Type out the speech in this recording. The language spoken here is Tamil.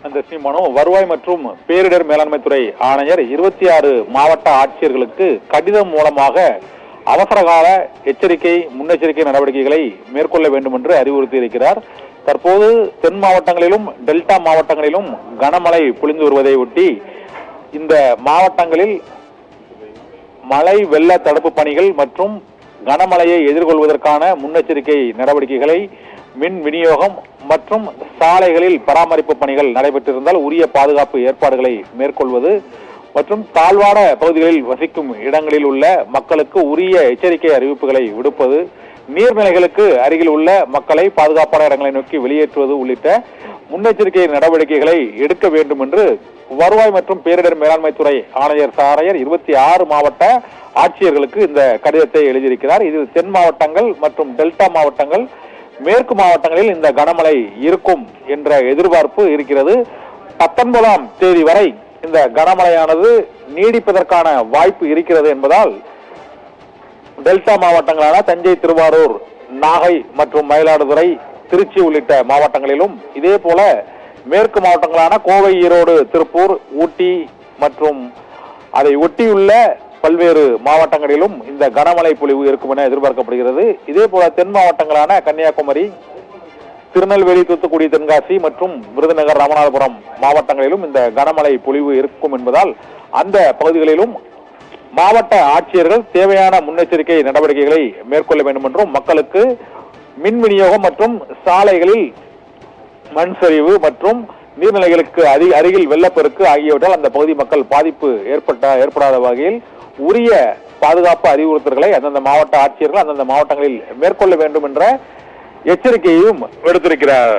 அந்த மனு வருவாய் மற்றும் பேரிடர் மேலாண்மை துறை ஆணையர் 26 மாவட்ட ஆட்சியர்களுக்கு கடிதம் மூலமாக அவசரகால எச்சரிக்கை முன்னெச்சரிக்கை நடவடிக்கைகளை மேற்கொள்ள வேண்டும் என்று அறிவுறுத்தி இருக்கிறார். தற்போது தென் மாவட்டங்களிலும் டெல்டா மாவட்டங்களிலும் கனமழை பொழிந்து வருவதை ஒட்டி இந்த மாவட்டங்களில் மழை வெள்ள தடுப்பு பணிகள் மற்றும் கனமழையை எதிர்கொள்வதற்கான முன்னெச்சரிக்கை நடவடிக்கைகளை மின் விநியோகம் மற்றும் சாலைகளில் பராமரிப்பு பணிகள் நடைபெற்றிருந்தால் உரிய பாதுகாப்பு ஏற்பாடுகளை மேற்கொள்வது மற்றும் தாழ்வான பகுதிகளில் வசிக்கும் இடங்களில் உள்ள மக்களுக்கு உரிய எச்சரிக்கை அறிவிப்புகளை விடுப்பது, நீர்நிலைகளுக்கு அருகில் உள்ள மக்களை பாதுகாப்பான இடங்களை நோக்கி வெளியேற்றுவது உள்ளிட்ட முன்னெச்சரிக்கை நடவடிக்கைகளை எடுக்க வேண்டும் என்று வருவாய் மற்றும் பேரிடர் மேலாண்மை துறை ஆணையர் 26 மாவட்ட ஆட்சியர்களுக்கு இந்த கடிதத்தை எழுதியிருக்கிறார். இதில் தென் மாவட்டங்கள் மற்றும் டெல்டா மாவட்டங்கள், மேற்கு மாவட்டங்களில் இந்த கனமழை இருக்கும் என்ற எதிர்பார்ப்பு இருக்கிறது. 19ஆம் தேதி வரை இந்த கனமழையானது நீடிப்பதற்கான வாய்ப்பு இருக்கிறது என்பதால் டெல்டா மாவட்டங்களான தஞ்சை, திருவாரூர், நாகை மற்றும் மயிலாடுதுறை, திருச்சி உள்ளிட்ட மாவட்டங்களிலும், இதே போல மேற்கு மாவட்டங்களான கோவை, ஈரோடு, திருப்பூர், ஊட்டி மற்றும் அதை ஒட்டியுள்ள பல்வேறு மாவட்டங்களிலும் இந்த கனமழை பொழிவு இருக்கும் என எதிர்பார்க்கப்படுகிறது. இதே போல தென் மாவட்டங்களான கன்னியாகுமரி, திருநெல்வேலி, தூத்துக்குடி, தென்காசி மற்றும் விருதுநகர், ராமநாதபுரம் மாவட்டங்களிலும் இந்த கனமழை பொழிவு இருக்கும் என்பதால் அந்த பகுதிகளிலும் மாவட்ட ஆட்சியர்கள் தேவையான முன்னெச்சரிக்கை நடவடிக்கைகளை மேற்கொள்ள வேண்டும் என்றும், மக்களுக்கு மின் விநியோகம் மற்றும் சாலைகளில் மண் சரிவு மற்றும் நீர்நிலைகளுக்கு அருகில் வெள்ளப்பெருக்கு ஆகியவற்றால் அந்த பகுதி மக்கள் பாதிப்பு ஏற்படாத வகையில் உரிய பாதுகாப்பு அறிவுறுத்தல்களை அந்தந்த மாவட்ட ஆட்சியர்கள் அந்தந்த மாவட்டங்களில் மேற்கொள்ள வேண்டும் என்ற எச்சரிக்கையையும் எடுத்திருக்கிறார்.